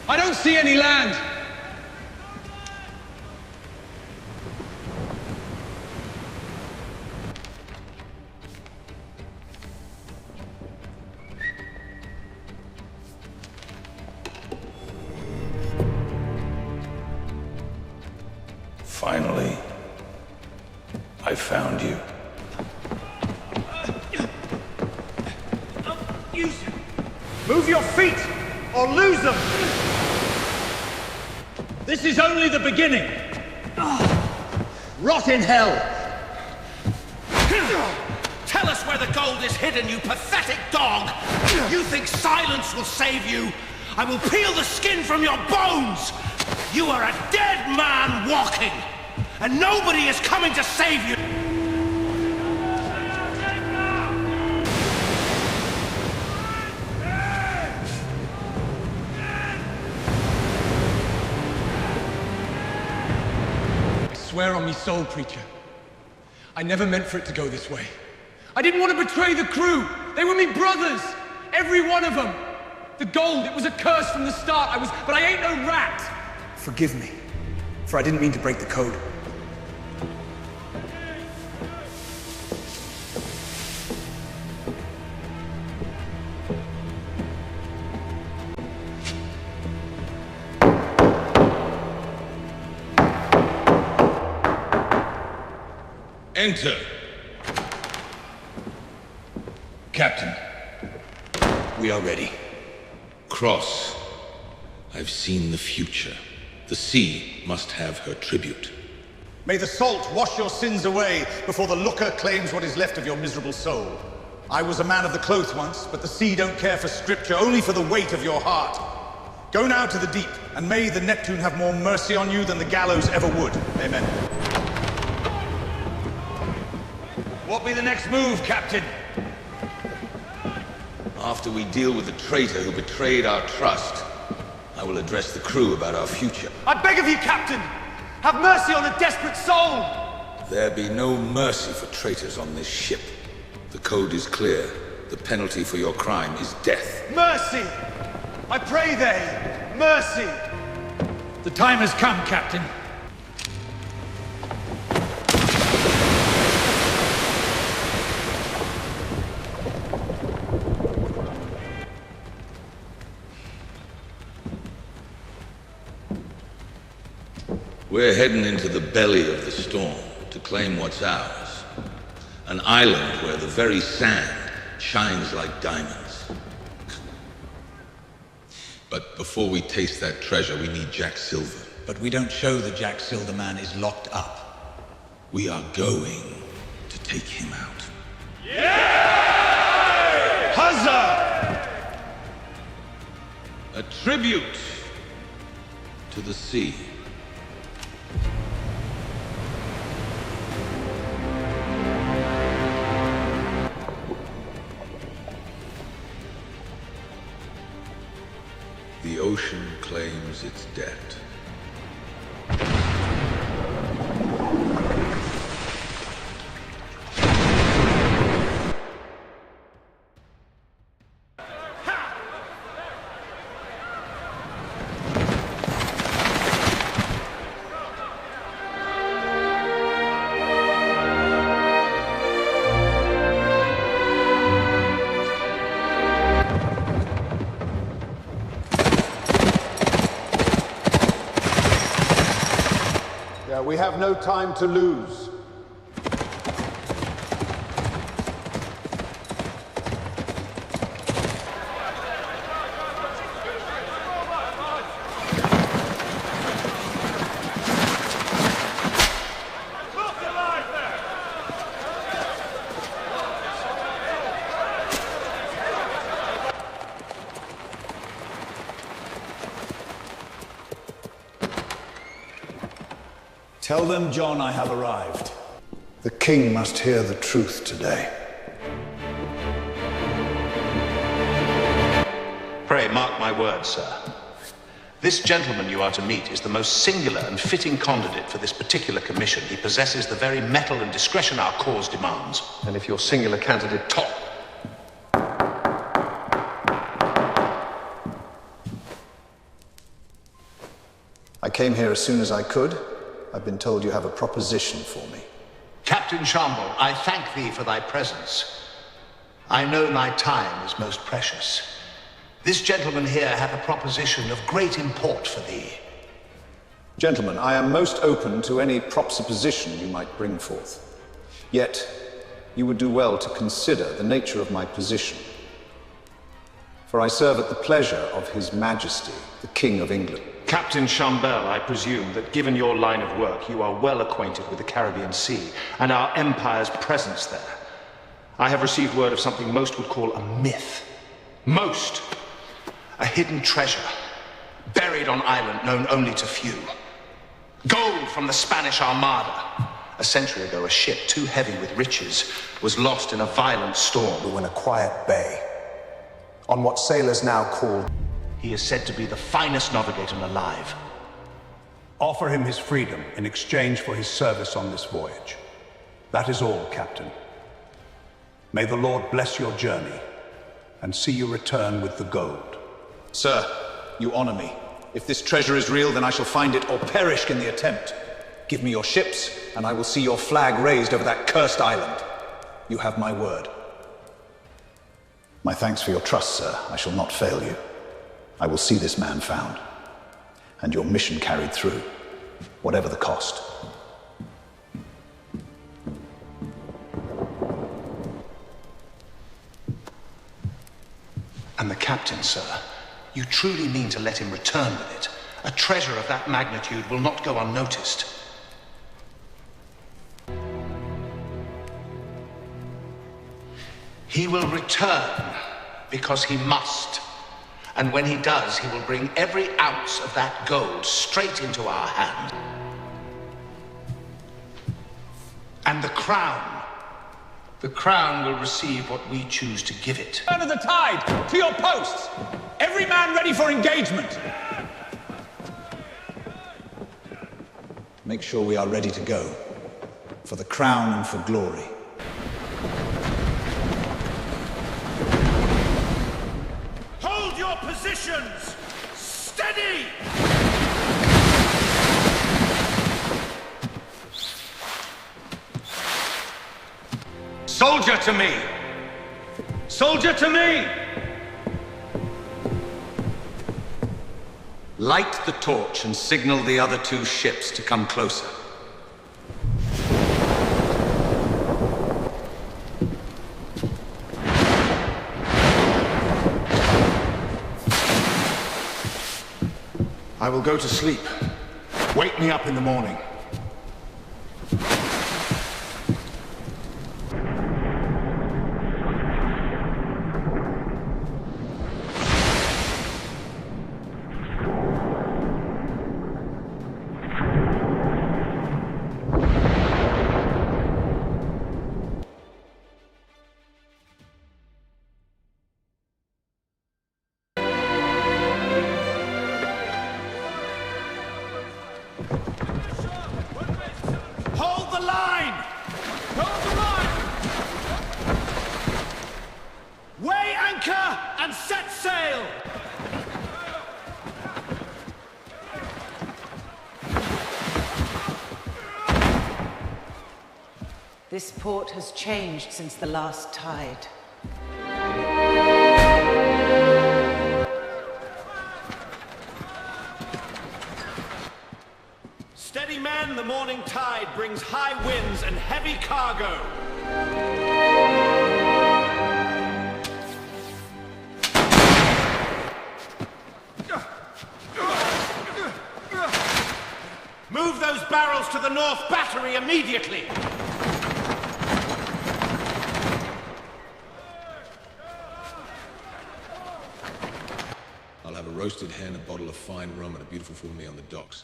I don't see any land. Finally, I found you. Use him! Move your feet, or lose them! This is only the beginning! Rot in hell! Tell us where the gold is hidden, you pathetic dog! You think silence will save you? I will peel the skin from your bones! You are a dead man walking! And nobody is coming to save you! I swear on me soul, preacher. I never meant for it to go this way. I didn't want to betray the crew. They were me brothers. Every one of them. The gold, it was a curse from the start. But I ain't no rat. Forgive me, for I didn't mean to break the code. Enter. Captain, we are ready. Cross. I've seen the future. The sea must have her tribute. May the salt wash your sins away before the looker claims what is left of your miserable soul. I was a man of the cloth once, but the sea don't care for scripture, only for the weight of your heart. Go now to the deep, and may the Neptune have more mercy on you than the gallows ever would. Amen. What be the next move, Captain? After we deal with the traitor who betrayed our trust, I will address the crew about our future. I beg of you, Captain! Have mercy on a desperate soul! There be no mercy for traitors on this ship. The code is clear. The penalty for your crime is death. Mercy! I pray thee, mercy! The time has come, Captain. We're heading into the belly of the storm to claim what's ours. An island where the very sand shines like diamonds. But before we taste that treasure, we need Jack Silver. But we don't show that Jack Silver Man is locked up. We are going to take him out. Yeah! Huzzah! A tribute to the sea. The ocean claims its debt. We have no time to lose. Tell them, John, I have arrived. The king must hear the truth today. Pray mark my words, sir. This gentleman you are to meet is the most singular and fitting candidate for this particular commission. He possesses the very mettle and discretion our cause demands. And if your singular candidate top... came here as soon as I could. I've been told you have a proposition for me. Captain Chambel, I thank thee for thy presence. I know thy time is most precious. This gentleman here hath a proposition of great import for thee. Gentlemen, I am most open to any proposition you might bring forth. Yet, you would do well to consider the nature of my position. For I serve at the pleasure of His Majesty, the King of England. Captain Chambel, I presume that given your line of work, you are well acquainted with the Caribbean Sea and our empire's presence there. I have received word of something most would call a myth. Most! A hidden treasure, buried on island known only to few. Gold from the Spanish Armada. A century ago, a ship too heavy with riches was lost in a violent storm. In a quiet bay, on what sailors now call... He is said to be the finest navigator alive. Offer him his freedom in exchange for his service on this voyage. That is all, Captain. May the Lord bless your journey, and see you return with the gold. Sir, you honor me. If this treasure is real, then I shall find it or perish in the attempt. Give me your ships, and I will see your flag raised over that cursed island. You have my word. My thanks for your trust, sir. I shall not fail you. I will see this man found, and your mission carried through, whatever the cost. And the captain, sir, you truly mean to let him return with it? A treasure of that magnitude will not go unnoticed. He will return because he must. And when he does, he will bring every ounce of that gold straight into our hand. And the crown will receive what we choose to give it. Turn of the tide! To your posts! Every man ready for engagement! Make sure we are ready to go. For the crown and for glory. Hold your positions! Steady! Soldier to me! Soldier to me! Light the torch and signal the other two ships to come closer. I will go to sleep. Wake me up in the morning. This port has changed since the last tide. Steady men, the morning tide brings high winds and heavy cargo. Move those barrels to the north battery immediately! I'll have a roasted hen, a bottle of fine rum, and a beautiful for me on the docks.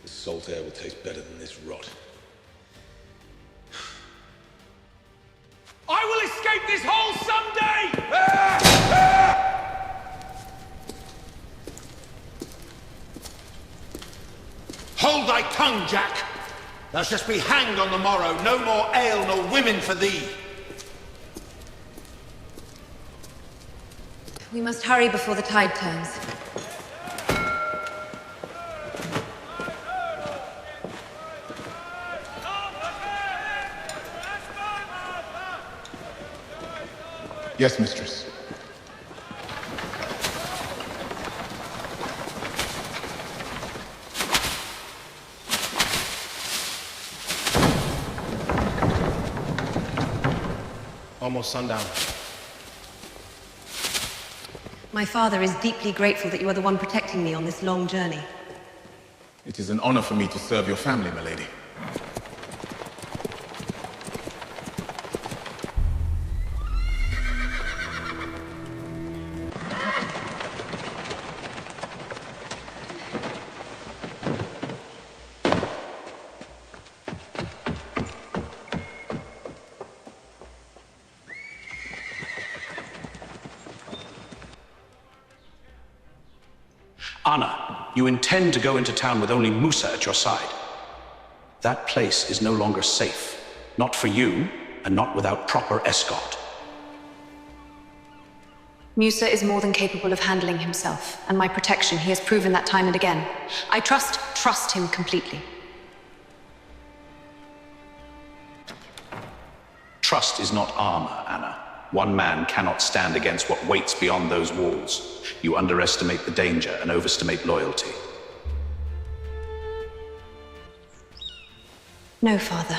This salt air will taste better than this rot. I will escape this hole someday! Hold thy tongue, Jack! Thou shalt be hanged on the morrow. No more ale nor women for thee. We must hurry before the tide turns. Yes, mistress. Almost sundown. My father is deeply grateful that you are the one protecting me on this long journey. It is an honor for me to serve your family, my lady. Anna, you intend to go into town with only Musa at your side. That place is no longer safe. Not for you, and not without proper escort. Musa is more than capable of handling himself, and my protection, he has proven that time and again. I trust him completely. Trust is not armor, Anna. One man cannot stand against what waits beyond those walls. You underestimate the danger and overestimate loyalty. No, Father.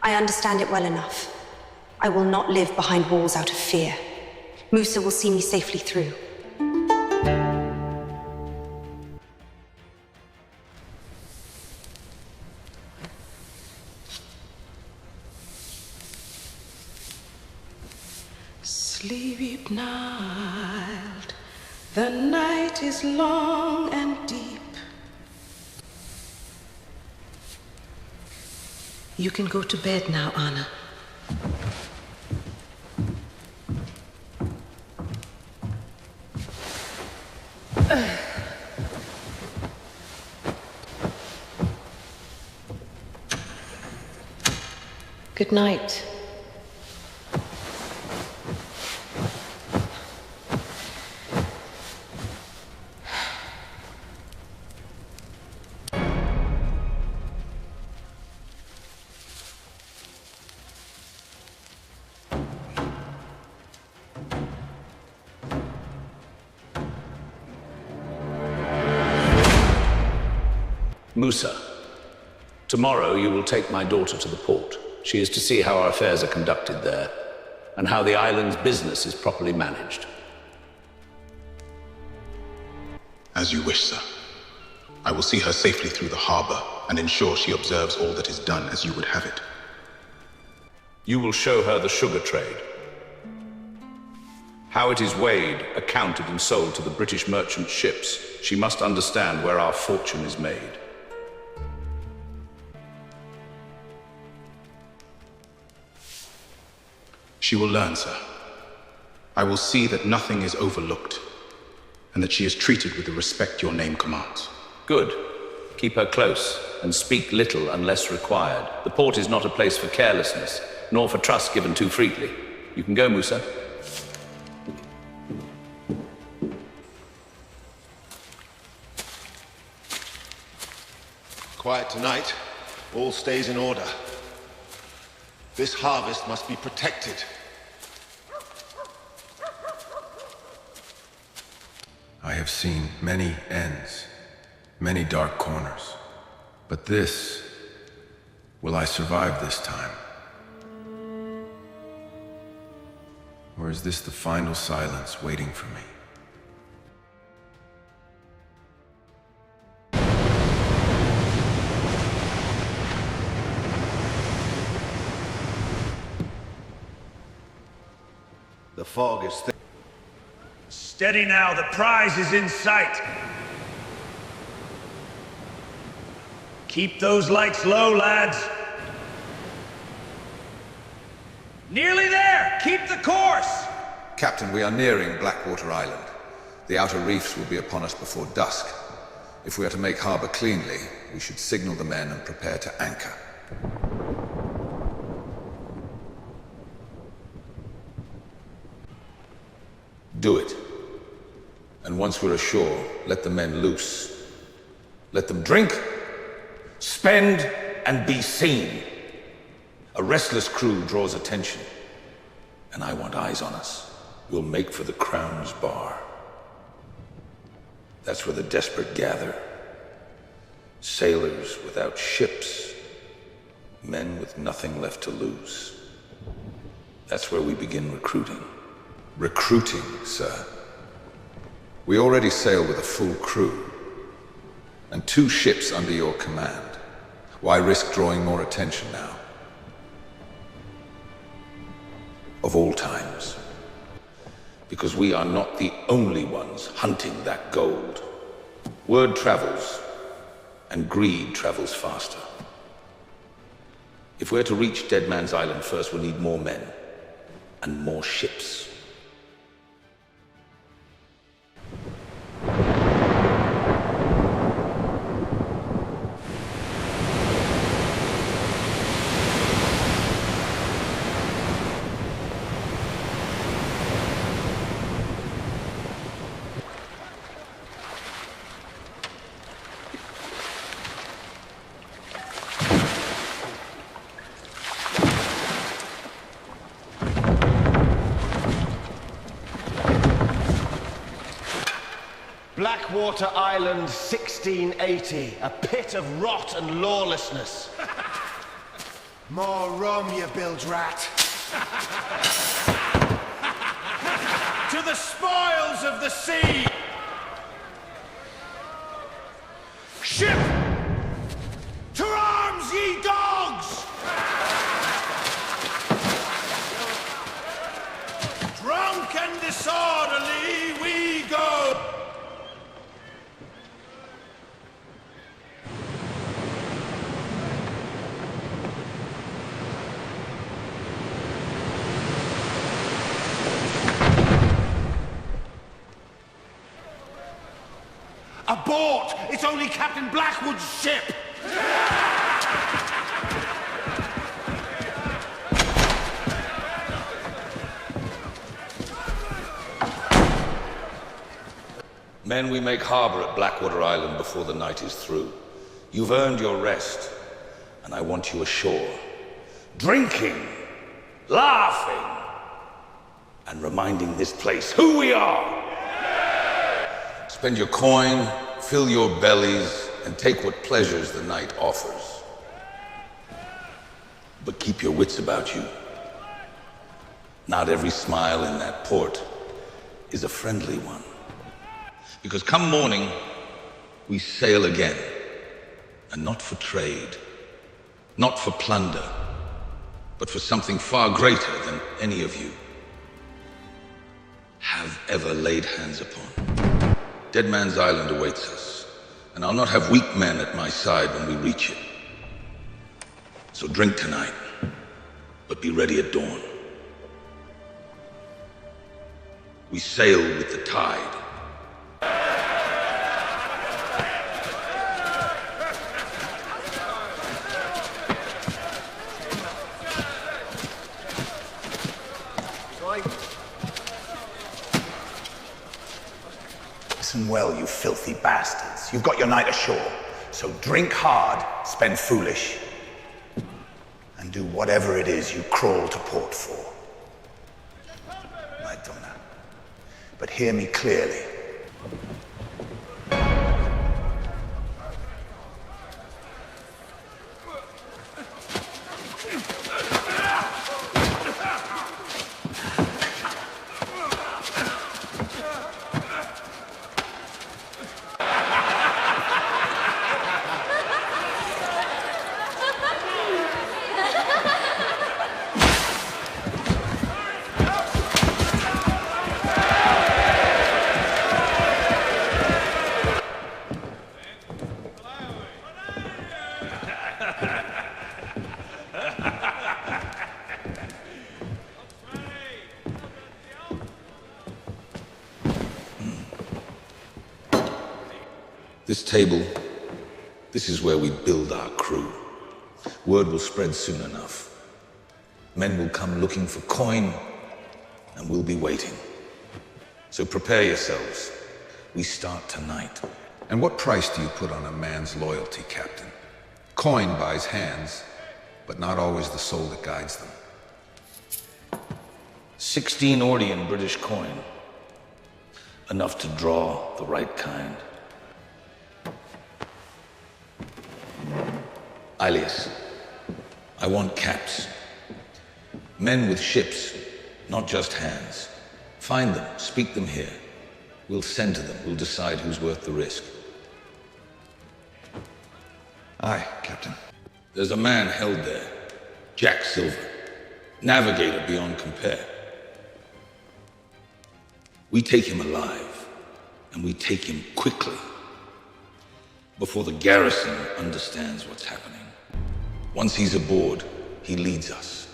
I understand it well enough. I will not live behind walls out of fear. Musa will see me safely through. Sleep night, the night is long and deep. You can go to bed now, Anna. Good night. Musa, tomorrow you will take my daughter to the port. She is to see how our affairs are conducted there, and how the island's business is properly managed. As you wish, sir. I will see her safely through the harbor and ensure she observes all that is done as you would have it. You will show her the sugar trade. How it is weighed, accounted and sold to the British merchant ships. She must understand where our fortune is made. She will learn, sir. I will see that nothing is overlooked, and that she is treated with the respect your name commands. Good. Keep her close, and speak little unless required. The port is not a place for carelessness, nor for trust given too freely. You can go, Musa. Quiet tonight. All stays in order. This harvest must be protected. I have seen many ends, many dark corners. But this, will I survive this time? Or is this the final silence waiting for me? The fog is thick. Steady now, the prize is in sight. Keep those lights low, lads. Nearly there! Keep the course! Captain, we are nearing Blackwater Island. The outer reefs will be upon us before dusk. If we are to make harbor cleanly, we should signal the men and prepare to anchor. Do it. And once we're ashore, let the men loose. Let them drink, spend, and be seen. A restless crew draws attention, and I want eyes on us. we'll make for the Crown's bar. That's where the desperate gather. Sailors without ships, men with nothing left to lose. That's where we begin recruiting. Recruiting, sir. We already sail with a full crew, and 2 ships under your command. Why risk drawing more attention now? Of all times. Because we are not the only ones hunting that gold. Word travels, and greed travels faster. If we're to reach Dead Man's Island first, we'll need more men, and more ships. Blackwater Island, 1680. A pit of rot and lawlessness. More rum, you bilge rat. To the spoils of the sea! Ship! To arms, ye dogs! Drunk and disorderly we go! Abort! It's only Captain Blackwood's ship! Men, we make harbor at Blackwater Island before the night is through. You've earned your rest, and I want you ashore. Drinking, laughing, and reminding this place who we are. Spend your coin, fill your bellies, and take what pleasures the night offers. But keep your wits about you. Not every smile in that port is a friendly one. Because come morning, we sail again. And not for trade, not for plunder, but for something far greater than any of you have ever laid hands upon. Dead Man's Island awaits us, and I'll not have weak men at my side when we reach it. So drink tonight, but be ready at dawn. We sail with the tide. Listen well, you filthy bastards. You've got your night ashore, so drink hard, spend foolish, and do whatever it is you crawl to port for. My Donna. But hear me clearly. This table, this is where we build our crew. Word will spread soon enough. Men will come looking for coin, and we'll be waiting. So prepare yourselves. We start tonight. And what price do you put on a man's loyalty, Captain? Coin buys hands, but not always the soul that guides them. 16 Ordian British coin. Enough to draw the right kind. Ilias, I want caps. Men with ships, not just hands. Find them, speak them here. We'll send to them, we'll decide who's worth the risk. Aye, Captain. There's a man held there, Jack Silver, navigator beyond compare. We take him alive, and we take him quickly, before the garrison understands what's happening. Once he's aboard, he leads us.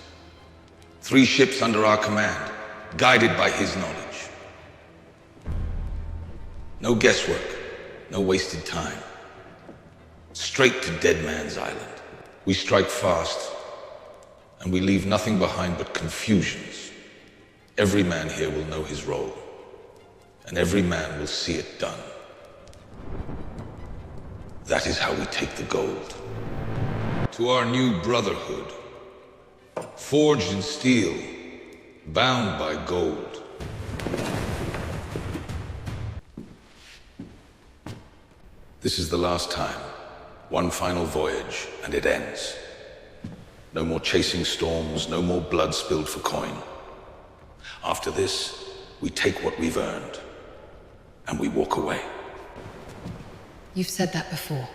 3 ships under our command, guided by his knowledge. No guesswork, no wasted time. Straight to Dead Man's Island. We strike fast, and we leave nothing behind but confusions. Every man here will know his role, and every man will see it done. That is how we take the gold. To our new brotherhood, forged in steel, bound by gold. This is the last time. One final voyage, and it ends. No more chasing storms, no more blood spilled for coin. After this, we take what we've earned, and we walk away. You've said that before.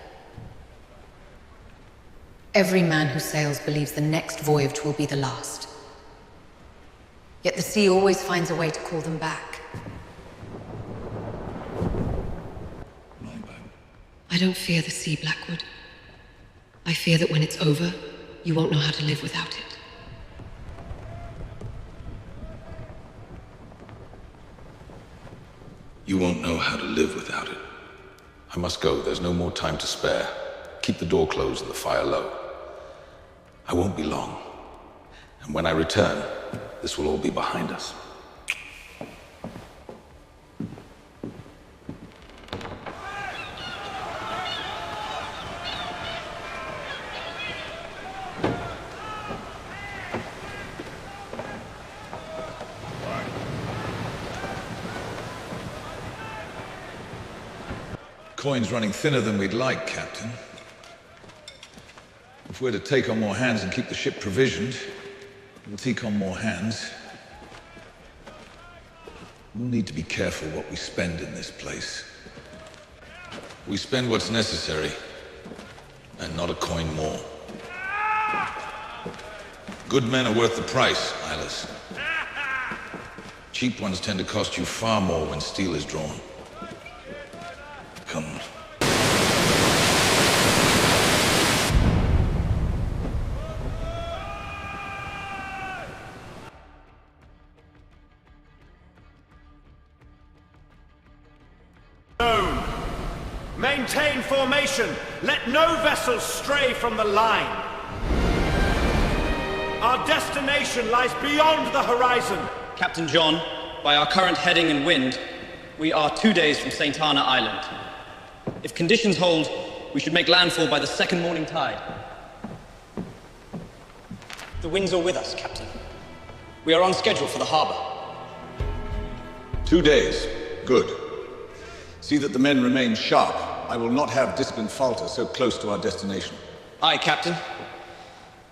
Every man who sails believes the next voyage will be the last. Yet the sea always finds a way to call them back. I don't fear the sea, Blackwood. I fear that when it's over, you won't know how to live without it. You won't know how to live without it. I must go. There's no more time to spare. Keep the door closed and the fire low. I won't be long. And when I return, this will all be behind us. Coin's running thinner than we'd like, Captain. If we're to take on more hands and keep the ship provisioned, we'll take on more hands. We'll need to be careful what we spend in this place. We spend what's necessary, and not a coin more. Good men are worth the price, Ilias. Cheap ones tend to cost you far more when steel is drawn. Come. Maintain formation. Let no vessels stray from the line. Our destination lies beyond the horizon. Captain John, by our current heading and wind, we are 2 days from St. Anna Island. If conditions hold, we should make landfall by the second morning tide. The winds are with us, Captain. We are on schedule for the harbor. 2 days. Good. See that the men remain sharp. I will not have discipline falter so close to our destination. Aye, Captain.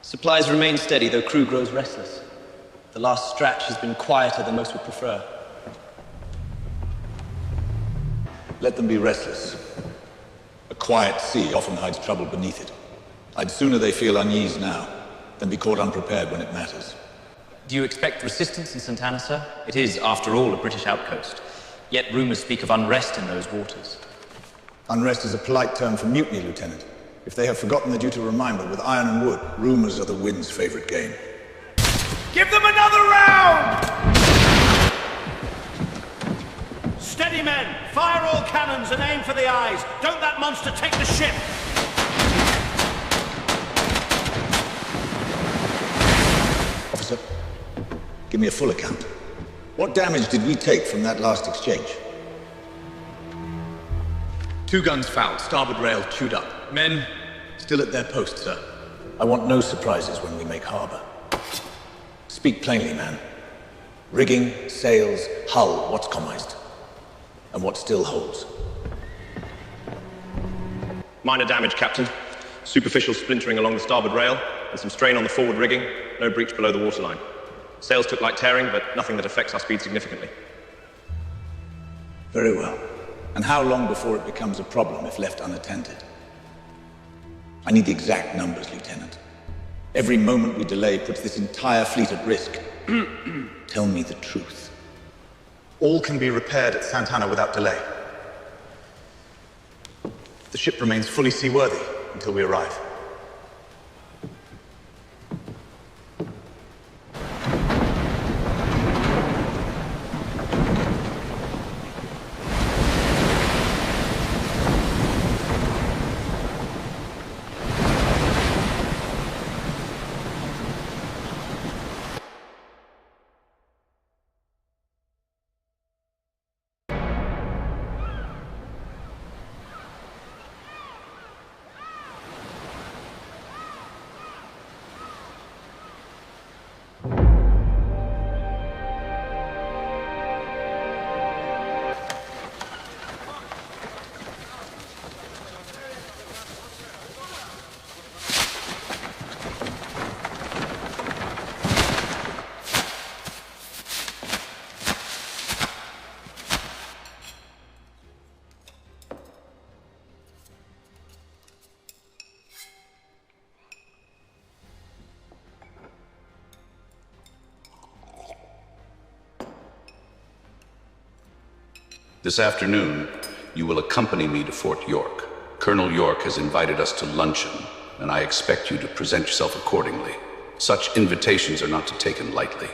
Supplies remain steady, though crew grows restless. The last stretch has been quieter than most would prefer. Let them be restless. A quiet sea often hides trouble beneath it. I'd sooner they feel unease now than be caught unprepared when it matters. Do you expect resistance in St. Anna, sir? It is, after all, a British outpost. Yet rumors speak of unrest in those waters. Unrest is a polite term for mutiny, Lieutenant. If they have forgotten their duty to remind them with iron and wood, rumors are the wind's favorite game. Give them another round! Steady, men! Fire all cannons and aim for the eyes! Don't that monster take the ship! Officer, give me a full account. What damage did we take from that last exchange? 2 guns fouled, starboard rail chewed up. Men still at their post, sir. I want no surprises when we make harbor. Speak plainly, man. Rigging, sails, hull, what's compromised? And what still holds? Minor damage, Captain. Superficial splintering along the starboard rail, and some strain on the forward rigging. No breach below the waterline. Sails took light tearing, but nothing that affects our speed significantly. Very well. And how long before it becomes a problem if left unattended? I need the exact numbers, Lieutenant. Every moment we delay puts this entire fleet at risk. Tell me the truth. All can be repaired at Santana without delay. The ship remains fully seaworthy until we arrive. This afternoon, you will accompany me to Fort York. Colonel York has invited us to luncheon, and I expect you to present yourself accordingly. Such invitations are not to be taken lightly.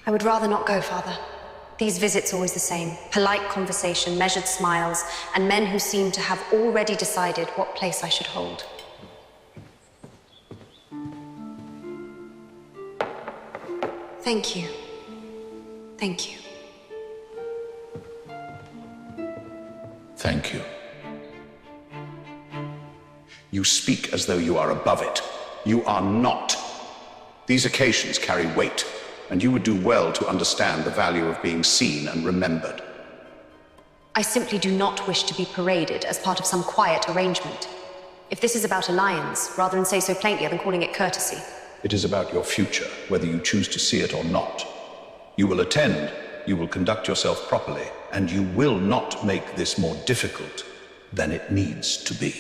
I would rather not go, Father. These visits are always the same. Polite conversation, measured smiles, and men who seem to have already decided what place I should hold. Thank you. Thank you. Thank you. You speak as though you are above it. You are not. These occasions carry weight, and you would do well to understand the value of being seen and remembered. I simply do not wish to be paraded as part of some quiet arrangement. If this is about alliance, rather than say so plainly than calling it courtesy. It is about your future, whether you choose to see it or not. You will attend, you will conduct yourself properly, and you will not make this more difficult than it needs to be.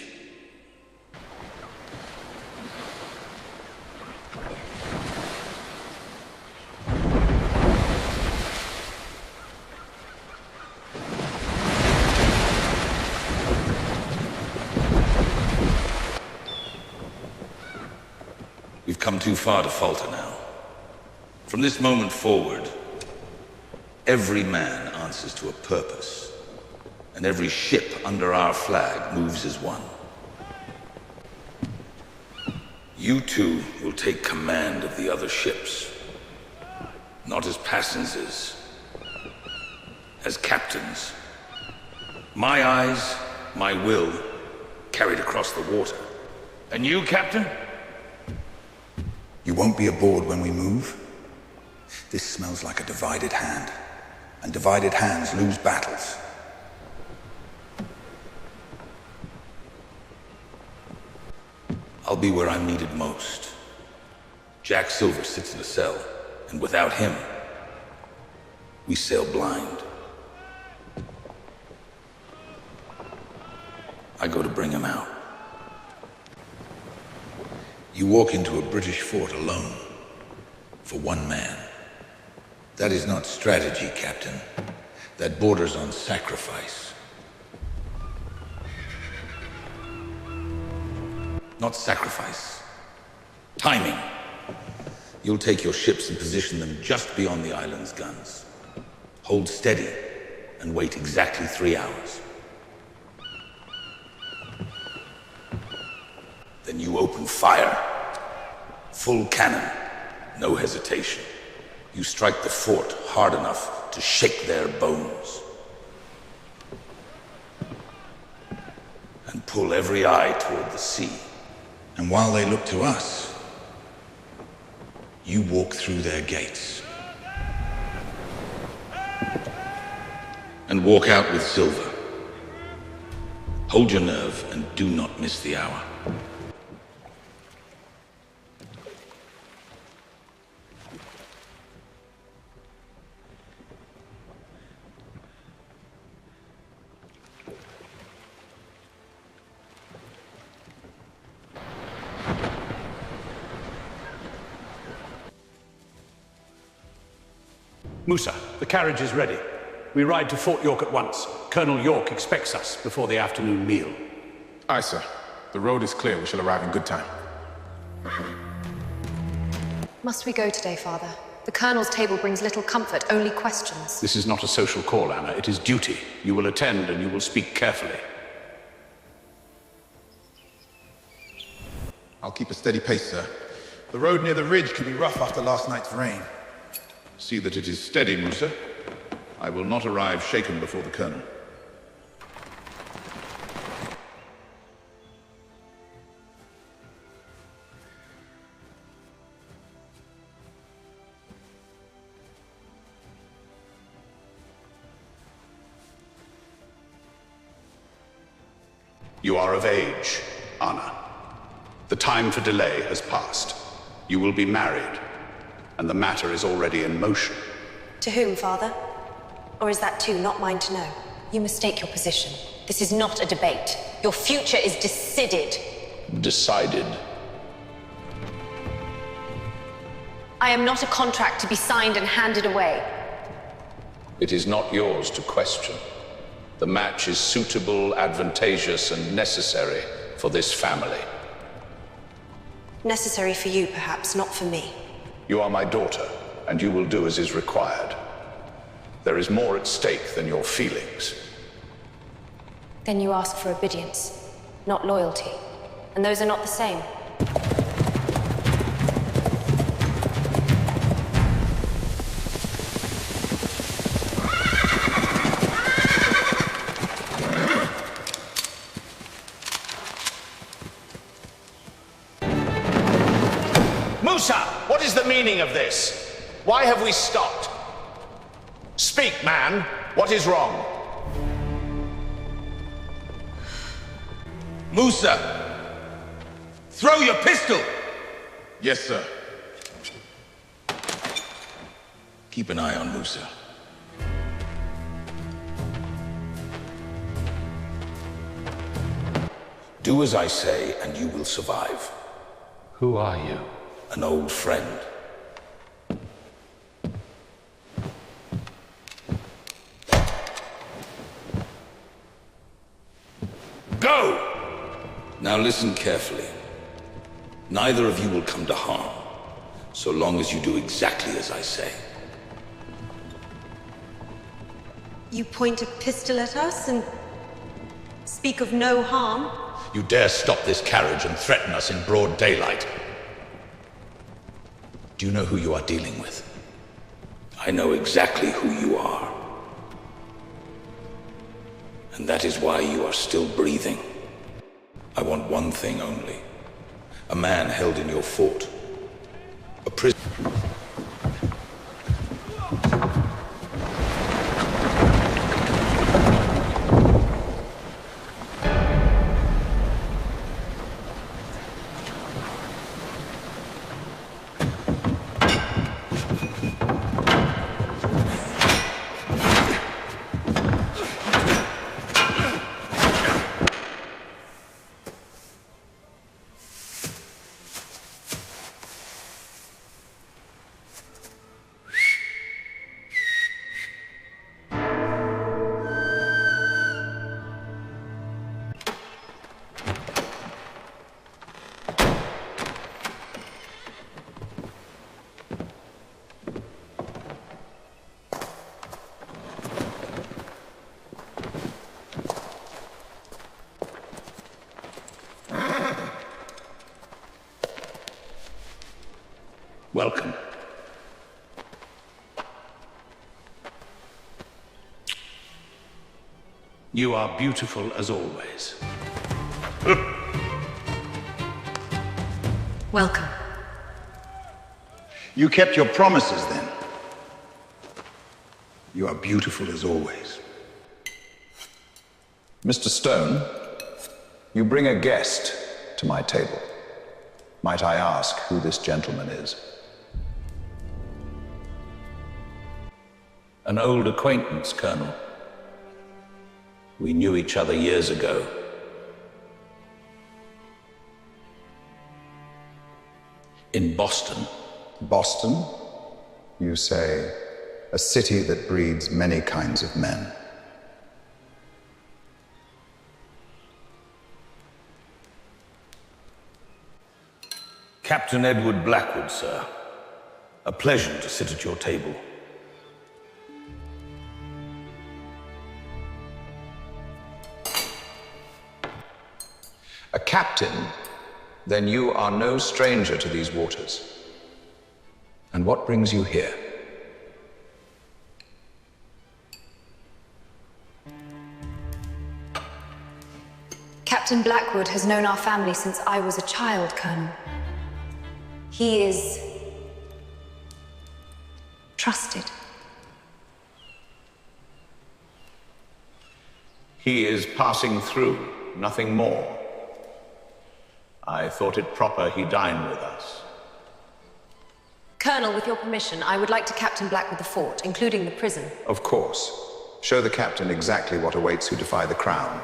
We've come too far to falter now. From this moment forward, every man answers to a purpose, and every ship under our flag moves as one. You two will take command of the other ships, not as passengers, as captains. My eyes, my will, carried across the water. And you, Captain? You won't be aboard when we move? This smells like a divided hand, and divided hands lose battles. I'll be where I'm needed most. Jack Silver sits in a cell, and without him, we sail blind. I go to bring him out. You walk into a British fort alone, for one man. That is not strategy, Captain. That borders on sacrifice. Not sacrifice. Timing. You'll take your ships and position them just beyond the island's guns. Hold steady and wait exactly 3 hours. Then you open fire. Full cannon. No hesitation. You strike the fort hard enough to shake their bones. And pull every eye toward the sea. And while they look to us, You walk through their gates. And walk out with silver. Hold your nerve and do not miss the hour. Musa, the carriage is ready. We ride to Fort York at once. Colonel York expects us before the afternoon meal. Aye, sir. The road is clear. We shall arrive in good time. Must we go today, Father? The Colonel's table brings little comfort, only questions. This is not a social call, Anna. It is duty. You will attend and you will speak carefully. I'll keep a steady pace, sir. The road near the ridge can be rough after last night's rain. See that it is steady, Musa. I will not arrive shaken before the Colonel. You are of age, Anna. The time for delay has passed. You will be married, and the matter is already in motion. To whom, Father? Or is that too not mine to know? You mistake your position. This is not a debate. Your future is decided. Decided. I am not a contract to be signed and handed away. It is not yours to question. The match is suitable, advantageous, and necessary for this family. Necessary for you, perhaps, not for me. You are my daughter, and you will do as is required. There is more at stake than your feelings. Then you ask for obedience, not loyalty. And those are not the same. Musa, what is the meaning of this? Why have we stopped? Speak, man. What is wrong? Musa! Throw your pistol! Yes, sir. Keep an eye on Musa. Do as I say, and you will survive. Who are you? An old friend. Go! Now listen carefully. Neither of you will come to harm, so long as you do exactly as I say. You point a pistol at us and speak of no harm? You dare stop this carriage and threaten us in broad daylight. Do you know who you are dealing with? I know exactly who you are. And that is why you are still breathing. I want one thing only. A man held in your fort. A prisoner. Welcome. You are beautiful as always. Welcome. You kept your promises then. You are beautiful as always. Mr. Stone, you bring a guest to my table. Might I ask who this gentleman is? An old acquaintance, Colonel. We knew each other years ago. In Boston. Boston? You say, a city that breeds many kinds of men. Captain Edward Blackwood, sir. A pleasure to sit at your table. A captain? Then you are no stranger to these waters. And what brings you here? Captain Blackwood has known our family since I was a child, Colonel. He is trusted. He is passing through, nothing more. I thought it proper he dine with us. Colonel, with your permission, I would like to Captain Blackwood the fort, including the prison. Of course. Show the captain exactly what awaits who defy the crown.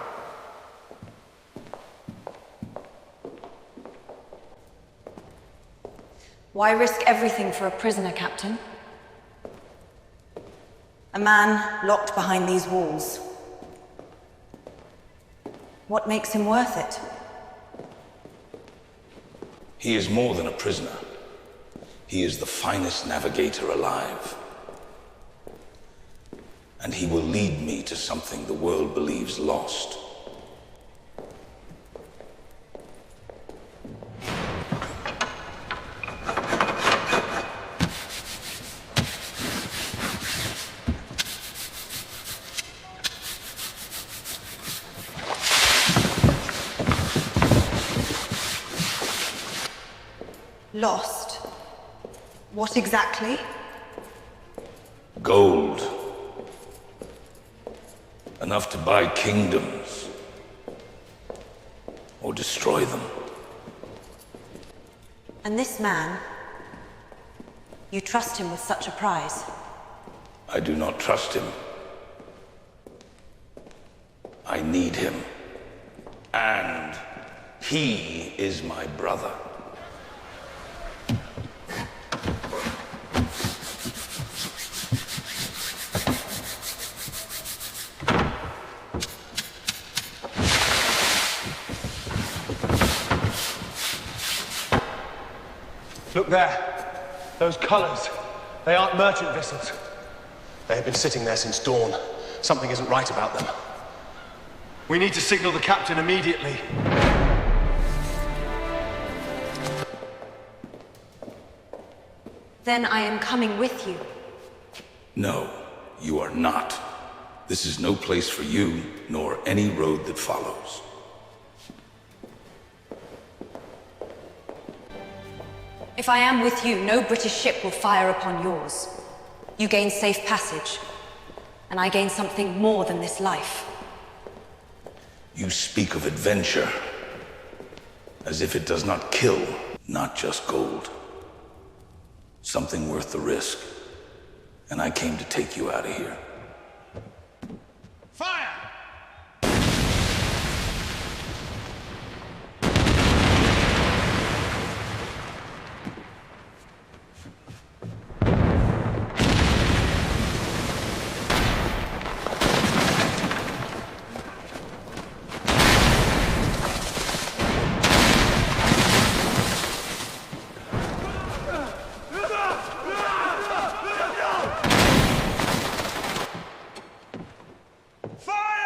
Why risk everything for a prisoner, Captain? A man locked behind these walls. What makes him worth it? He is more than a prisoner. He is the finest navigator alive. And he will lead me to something the world believes lost. Lost? What exactly? Gold. Enough to buy kingdoms. Or destroy them. And this man, you trust him with such a prize? I do not trust him. I need him. And he is my brother. Look there. Those colors. They aren't merchant vessels. They have been sitting there since dawn. Something isn't right about them. We need to signal the captain immediately. Then I am coming with you. No, you are not. This is no place for you, nor any road that follows. If I am with you, no British ship will fire upon yours. You gain safe passage, and I gain something more than this life. You speak of adventure, as if it does not kill, not just gold. Something worth the risk, and I came to take you out of here. Fire! Fire!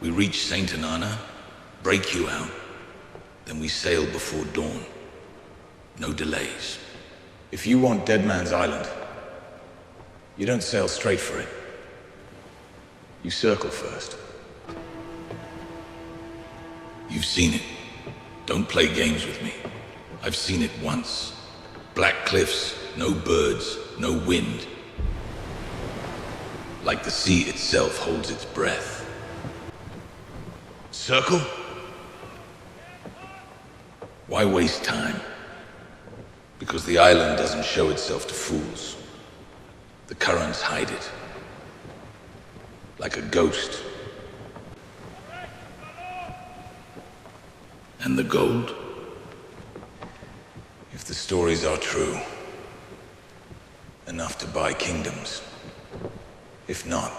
We reach Saint Anana, break you out, then we sail before dawn. No delays. If you want Dead Man's Island, you don't sail straight for it. You circle first. You've seen it. Don't play games with me. I've seen it once. Black cliffs, no birds, no wind. Like the sea itself holds its breath. Circle? Why waste time? Because the island doesn't show itself to fools. The currents hide it. Like a ghost. And the gold? If the stories are true, enough to buy kingdoms. If not,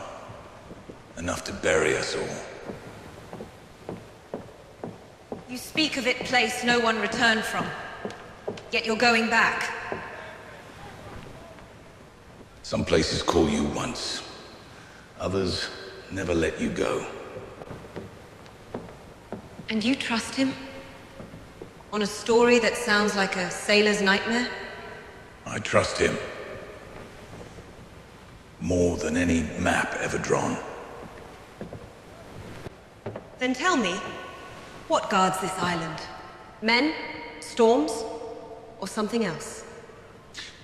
enough to bury us all. You speak of it place no one returned from, yet you're going back. Some places call you once. Others never let you go. And you trust him? On a story that sounds like a sailor's nightmare? I trust him. More than any map ever drawn. Then tell me, what guards this island? Men? Storms? Or something else?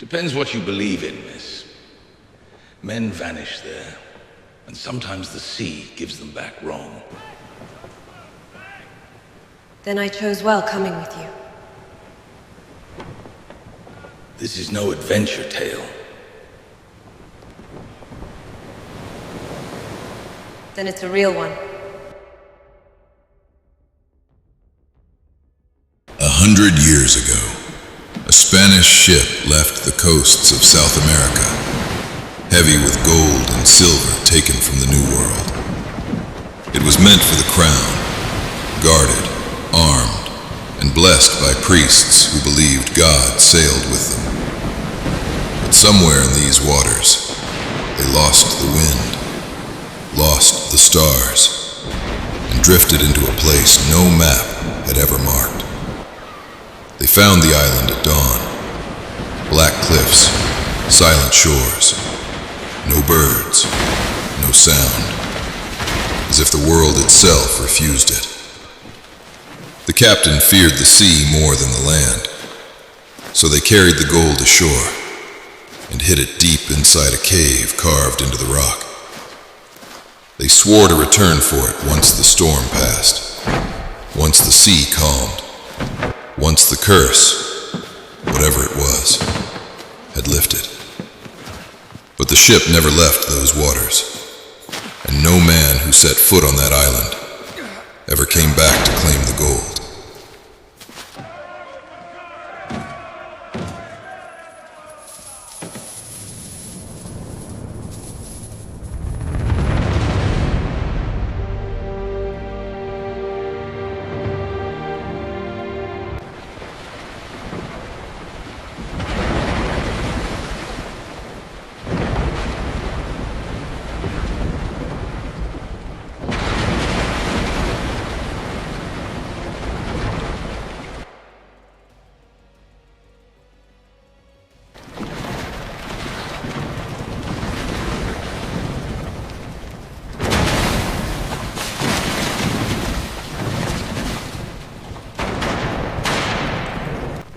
Depends what you believe in, miss. Men vanish there, and sometimes the sea gives them back wrong. Then I chose well coming with you. This is no adventure tale. Then it's a real one. 100 years ago, a Spanish ship left the coasts of South America, heavy with gold and silver taken from the New World. It was meant for the crown, guarded, armed, and blessed by priests who believed God sailed with them. But somewhere in these waters, they lost the wind, lost the stars, and drifted into a place no map had ever marked. They found the island at dawn. Black cliffs, silent shores, no birds, no sound, as if the world itself refused it. The captain feared the sea more than the land, so they carried the gold ashore and hid it deep inside a cave carved into the rock. They swore to return for it once the storm passed, once the sea calmed, once the curse, whatever it was, had lifted. But the ship never left those waters, and no man who set foot on that island ever came back to claim the gold.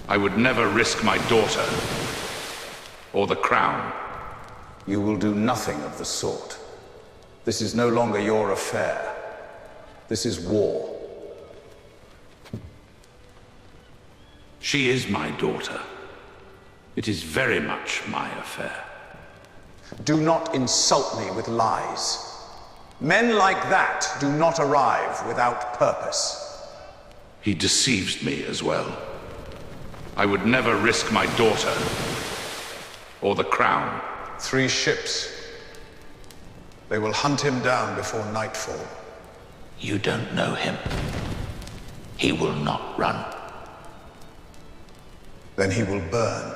I would never risk my daughter or the crown. You will do nothing of the sort. This is no longer your affair. This is war. She is my daughter. It is very much my affair. Do not insult me with lies. Men like that do not arrive without purpose. He deceives me as well. I would never risk my daughter or the crown. 3 ships. They will hunt him down before nightfall. You don't know him. He will not run. Then he will burn.